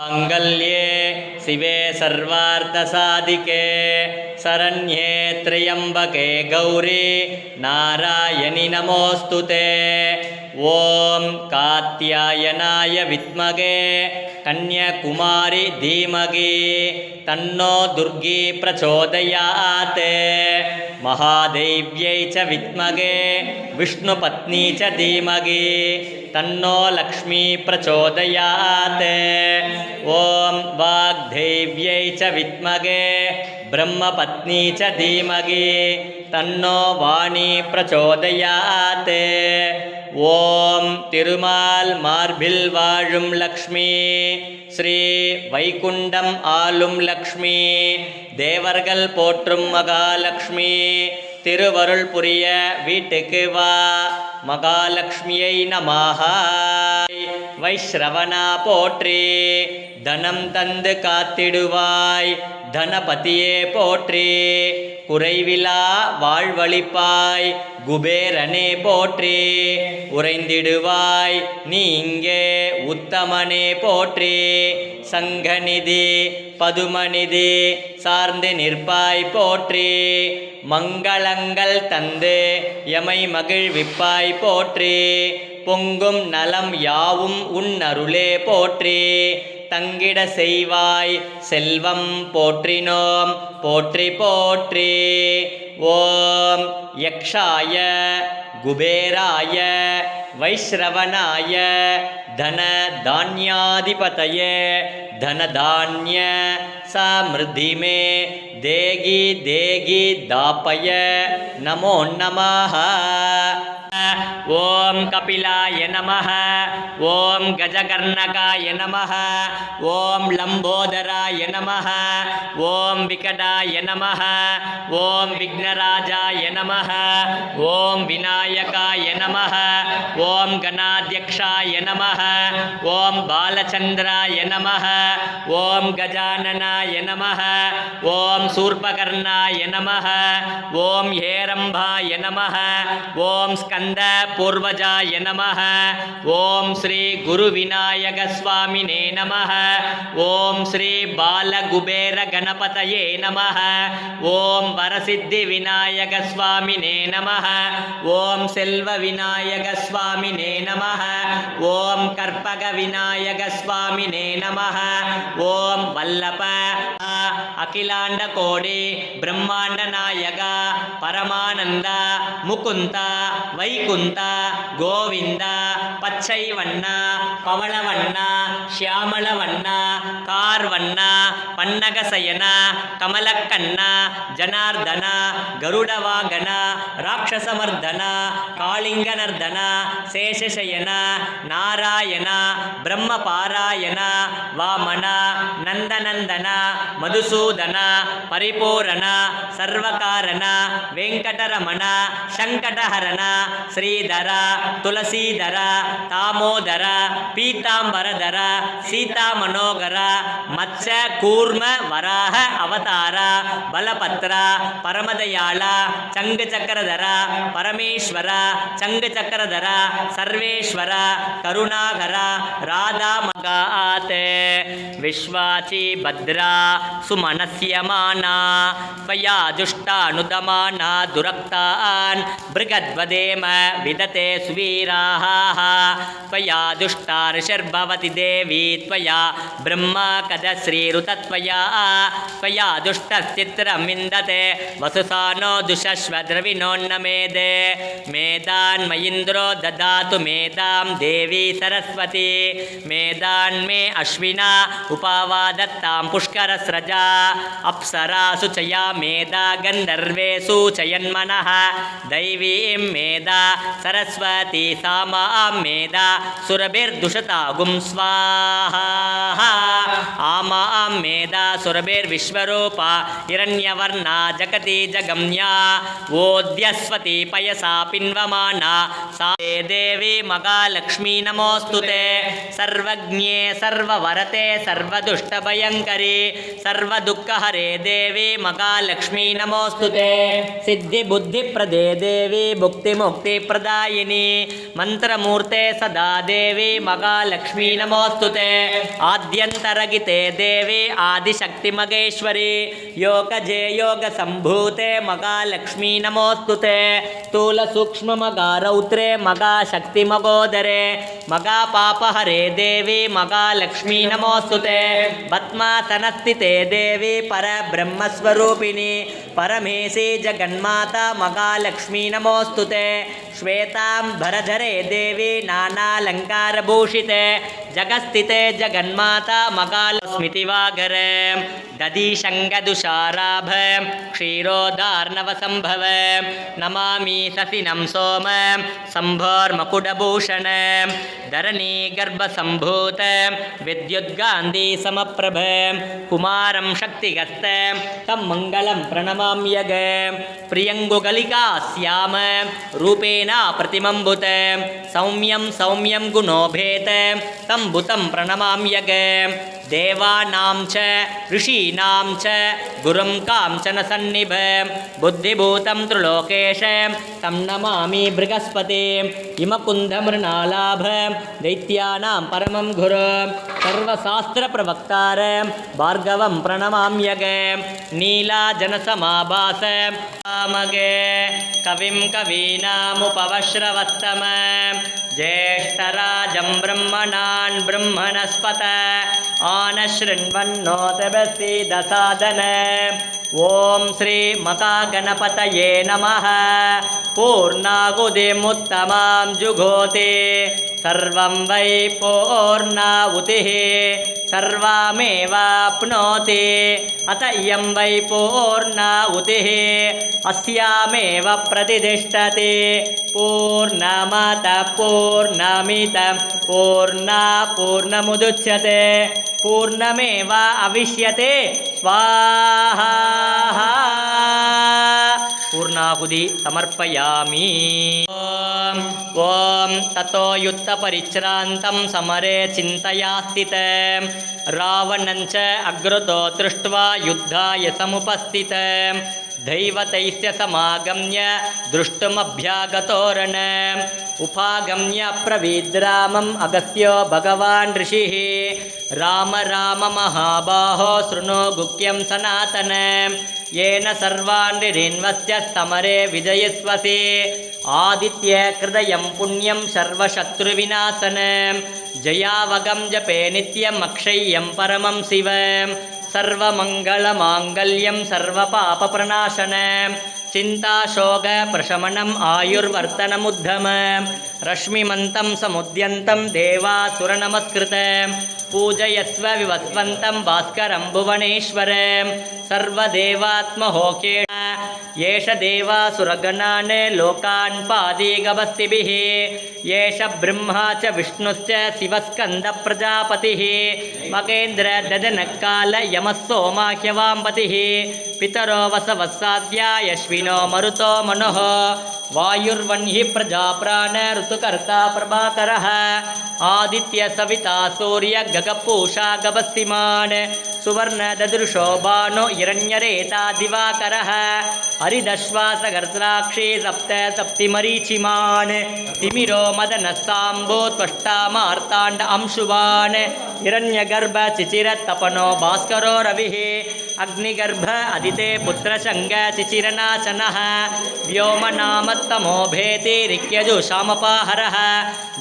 माङ्गल्ये शिवे सर्वार्थसाधिके शरण्ये त्र्यम्बके गौरी नारायणि नमोऽस्तु ते। ॐ कात्यायनाय विद्महे कन्याकुमारी धीमहि तन्नो दुर्गी प्रचोदयात्। महादेव्यै च विद्महे विष्णुपत्नी च धीमहि तन्नो लक्ष्मी प्रचोदयात्। ॐ वाग्देव्यै च विद्महे ब्रह्मपत्नी च धीमहि तन्नो वाणी प्रचोदयात्। ஓம் திருமால் மார்பில் வாழும் லக்ஷ்மி, ஸ்ரீ வைகுண்டம் ஆளும் லக்ஷ்மி, தேவர்கள் போற்றும் மகாலட்சுமி, திருவருள் புரிய வீட்டுக்கு வா மகாலட்சுமியை நமஹ. வைஷ்ரவணா போற்றி, தனம் தந்து காத்திடுவாய் தனபதியே போற்றி, குறைவிலா வாழ்வழிப்பாய் குபேரனே போற்றி, உறைந்திடுவாய் நீ இங்கே உத்தமனே போற்றி, சங்கநிதி பதுமநிதி சார்ந்து நிற்பாய் போற்றி, மங்களங்கள் தந்து எமை மகிழ்விப்பாய் போற்றி, பொங்கும் நலம் யாவும் உன்னருளே போற்றி, தங்கிட செய்வாய் செல்வம் போற்றினோம் போற்றி போற்றி. ஓம் யக்ஷாய குபேராய வைஷ்ரவணாய தன தான்யாதிபதயே தனதான்ய சமிருத்திமே தேகி தேகி தாபய நமோ நமஹ. ஓம் கபிலாய நமஹ, ஓம் கஜகர்ணகாய நமஹ, ஓம் லம்போதராய நமஹ, ஓம் விகடாய நமஹ, ஓம் விக்னராஜாய நமஹ, ஓம் விநாயகாய நமஹ, ஓம் கணாத்யக்ஷாய நமஹ, ஓம் பாலச்சந்திராய நமஹ, ஓம் கஜானனாய நமஹ, ஓம் சூர்பகர்ணாய நமஹ, ஓம் ஹேரம்பாய நமஹ, ஓம் ஸ்கந்த பூர்வஜாய நமஹ, ஓம் ஸ்ரீ குரு விநாயக ஸ்வாமினே நமஹ, ஓம் ஸ்ரீ பாலகுபேர கணபதயே நமஹ, ஓம் வரசித்தி விநாயக ஸ்வாமினே நமஹ, ஓம் செல்வ விநாயக ஸ்வாமினே நமஹ, ஓம் கற்பக விநாயக ஸ்வாமினே நமஹ, ஓம் வல்லப அகிலாண்ட கோடி பிரம்மாண்ட நாயக பரமானந்த முகுந்த வைகுந்த கோவிந்த பச்சை வண்ண பவளவண்ண ஷியாமளவண்ண கார்வண்ண பன்னகசயன கமலக்கண்ண ஜனார்தன கருடவாகன ராட்சசமர்தன காளிங்கநர்தன சேஷசயன நாராயண பிரம்மபாராயண வாமன நந்தநந்தன மதுசூதன பரிபூரண சர்வகாரண வெங்கடரமண சங்கடஹரண ஸ்ரீதர துளசீதர தாமோதர பீதாம்பரதர சீதாமனோகர மச்ச கூர்ம வராக அவதார பலபத்ர பரமதயாள சங்கு சக்கரதர பரமேஸ்வர சங்கு சக்கரதர சர்வேஸ்வர கருணாகர ராதா மகாத். விஸ்வாசி பத்ரா சுமனஸ்யமானா त्वया दुष्टानुदमाना दुरक्तान् बृहद्वदेम विदते सुवीराः, त्वया दुष्टा ऋषिर्भवति देवी त्वया ब्रह्मा कदश्रीरुतत्वया, त्वया दुष्टश्चित्रं विन्दते वसुसानो दुषश्व द्रविणोन्नमेदे, मेदान्मयीन्द्रो ददातु मेदां देवी सरस्वती, मेदान्मे अश्विना उपावादत्तां पुष्करस्रजा, अप्सरासु चया मेधा गन्धर्वेषु चयन्मनः, दैवीं मेधा सरस्वती सामां मेधा सुरभिर्दुषतागुं स्वाहा. आमां मेधा सुरभिर्विश्वरूपा हिरण्यवर्णा जगति जगम्या ओद्यस्वती पयसा पिन्वमाना सा देवी महालक्ष्मी नमोस्तुते सर्वज्ञे सर्ववरते सर्वदुष्टभयङ्करी सर्वदुःखहरे देवी महालक्ष्मी नमोस्तुते सिद्धिबुद्धिप्रदे देवी भुक्तिमुक्तिप्रदायिनी मंत्रमूर्ते सदा देवी महालक्ष्मी नमोस्तुते आद्यन्तरगिते देवी आदिशक्तिमगेश्वरी योगजे योगसम्भूते महालक्ष्मी नमोस्तुते स्थूलसूक्ष्ममगारौत्रे मगाशक्तिमगोदरे मगापापहरे देवी महालक्ष्मी नमोस्तुते पद्मासनस्थिते देवी परब्रह्मस्वरूपिणी परमेशी जगन्माता महालक्ष्मी नमोस्तुते श्वेतांबरधरे देवी नानालङ्कारभूषिते जगस्थिते जगन्माता महालक्ष्मीतिवागरे दधिशङ्गदुषाराभ क्षीरोदार्णवसम्भव नमामि ससिनं सोम सम्भोर्मकुटभूषण धरणी गर्भसम्भूत विद्युद्गान्धी समप्रभ कुमारं शक्तिगस्त तं मङ्गलं प्रणमाम्यग प्रियङ्गुगलिका श्याम रूपेण प्रतिमम्बुत सौम्यं सौम्यं गुणोभेत तं भूतं प्रणमाम्यग देवानां च ऋषीणां च गुरुं काञ्चन सन्निभ बुद्धिभूतं त्रिलोकेश तं नमामि बृहस्पति हिमकुन्दमृणालाभ दैत्यानां परमं गुरु सर्वशास्त्रप्रवक्तार भार्गवं प्रणमाम्यग नीलाजनसमाभास कामगे कविं कवीनामुपवश्रवस्तम ज्येष्ठराजं ब्रह्मणान् ब्रह्मणस्पत आनशृण्वन्नोतभसीदसादन ॐ श्री महागणपतये नमः पूर्णाहुतिमुत्तमां जुघोति सर्वं वै पूर्णाहुतिः सर्वमेवाप्नोति अत इयं वै पूर्णाहुतिः अस्यामेव प्रतिष्ठति पूर्णमतः पूर्णमिदं पूर्णमुदच्यते पूर्णमेव अविष्यते स्वाहा पूर्णाहुति समर्पयामि ॐ ततो युद्धपरिश्रान्तं समरे चिन्तया स्थितं रावणं च अग्रतो दृष्ट्वा युद्धाय समुपस्थितं दैवतैश्च समागम्य दृष्टुमभ्यागतोरण उपागम्य प्रवीद्रामम् अगस्त्यो भगवान् ऋषिः राम राम महाबाहो शृणु गुह्यं सनातन येन सर्वान् ऋन्वस्य समरे विजयस्वसि आदित्य हृदयं पुण्यं सर्वशत्रुविनाशन जयावगं जपे नित्यम् अक्षय्यं परमं शिवं सर्वमङ्गलमाङ्गल्यं सर्वपापप्रणाशनं चिन्ताशोकप्रशमनम् आयुर्वर्धनमुद्धमं रश्मिमन्तं समुद्यन्तं देवासुरनमस्कृतं पूजयस्व विवस्वन्तं भास्करं भुवनेश्वरं सर्वदेवात्महोकेण येष देवासुरगणान् लोकान् पादीगभस्तिभिः येष ब्रह्मा च विष्णुश्च शिवस्कन्दप्रजापतिः मगेन्द्र ददनकाल यमः सोमाह्यवाम्पतिः पितरो वसवस्साद्या यश्विनो मरुतो मनोः वायुर्वह्निः प्रजाप्राण ऋतुकर्ता प्रभाकरः आदित्य सविता सूर्य गगपूषा गभस्तिमान् सुवर्ण ददृशो भानो हिरण्यरेता दिवाकरः हरिदश्वासगर्त्राक्षी सप्त सप्तिमरीचिमान् तिमिरो मदनस्ताम्बो त्वष्टा मार्ताण्ड अंशुवान् हिरण्यगर्भ चिचिरतपनो भास्करो रविः अग्निगर्भ अदिते पुत्रशङ्ग चिचिरनाशनः व्योमनामत्तमो भेति ऋक्यजुषामपाहरः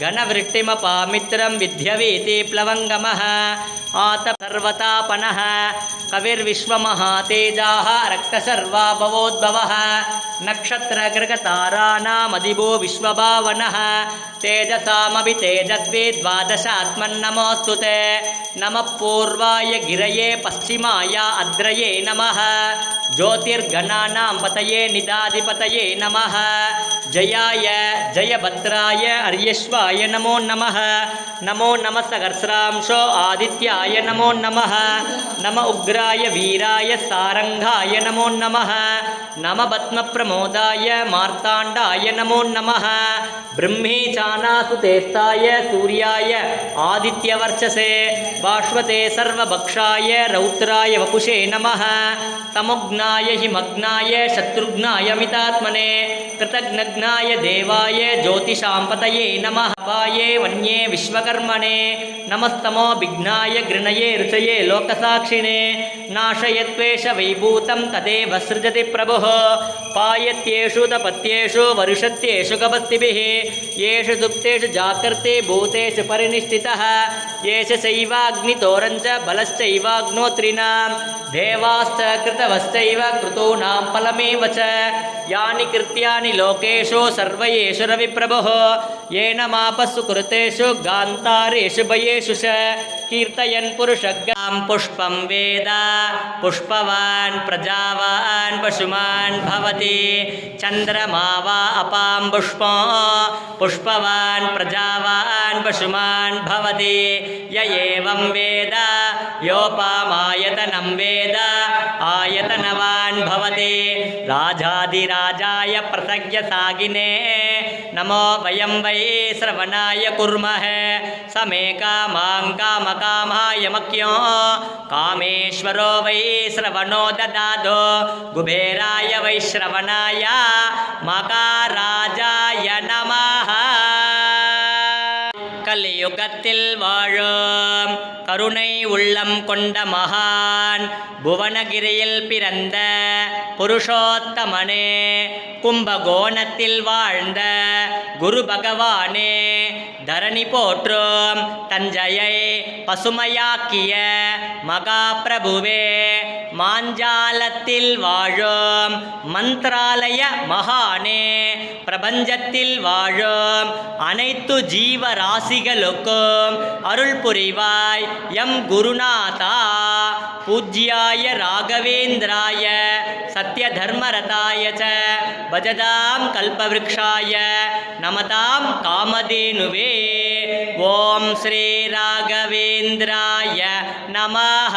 घनवृष्टिमपामित्रं विध्यवीति प्लवङ्गमः आत सर्वतापनः कविर्विश्वमहातेजाः रक्तशर्वा भवोद्भवः नक्षत्रगृगताराणामधिभो विश्वभावनः तेजसामभि तेजस्वी द्वादशात्मन्नमोऽस्तु ते नमः पूर्वाय गिरये पश्चिमाय अद्रये नमः ज्योतिर्गणानां पतये निदाधिपतये नमः जयाय जयभद्राय अर्यश्वाय नमो नमः नमो नमः सहस्रांशो आदित्याय नमो नमः नम उग्राय वीराय सारंगाय नमो नमः नम पद्मप्रमोदाय मार्ताण्डाय नमो नमः ब्रह्मी चानासुतेस्ताय सूर्याय आदित्यवर्चसे बाष्वते सर्वभक्षाय रौद्राय वपुषे नमः तमुग्नाय हिमग्नाय शत्रुघ्नाय मितात्मने कृतघ्नघ्नाय देवाय ज्योतिषां पतये नमः पाये वन्ये विश्वकर्मणे नमस्तमो विघ्नाय गृणये ऋचये लोकसाक्षिणे नाशयत्वेष वैभूतं तदेव सृजति प्रभुः पायत्येषु तपत्येषु वरुषत्येषु कपस्तिभिः येषु सुप्तेषु जागर्ते भूतेषु परिनिष्ठितः येष चैवाग्नितोरञ्च बलश्चैवाग्नोत्रिणां देवाश्च कृतवश्चैव कृतूनां फलमेव च यानि कृत्यानि लोकेषु सर्वयेषु रविप्रभुः येन मापस्सु कृतेषु गान्तारेषु भयेषु च कीर्तयन् पुरुषगां पुष्पं वेद पुष्पवान् प्रजावान् पशुमान् भवति चन्द्रमा वा अपां पुष्पवान् प्रजावान् पशुमान् भवति य एवं वेद योपामायतनं वेद आयतनवान् भवति राजाधिराजाय प्रसज्ञसागिने नमो वयं वै श्रवणाय कुर्मः समे कामां कामकामाय मख्यो कामेश्वरो वै श्रवणो ददातु कुबेराय वै श्रवणाय मकाराजाय नमः கலியுகத்தில் வாழும் கருணை உள்ளம் கொண்ட மகான் புவனகிரியில் பிறந்த புருஷோத்தமனே கும்பகோணத்தில் வாழ்ந்த குரு பகவானே தரணி போற்றும் தஞ்சையை பசுமையாக்கிய மகாபிரபுவே மாஞ்சாலத்தில் வாழும் மந்த்ராலய மகானே பிரபஞ்சத்தில் வாழும் அனைத்து ஜீவராசிகளுக்கும் அருள் புரிவாய் எம் குருநாதா பூஜ்யாய ராகவேந்திராய சத்ய தர்மரதாய ச பஜதாம் கல்பவ்ருக்ஷாய நமதாம் காமதேனுவே ஓம் ஸ்ரீ ராகவேந்திராய நமஹ.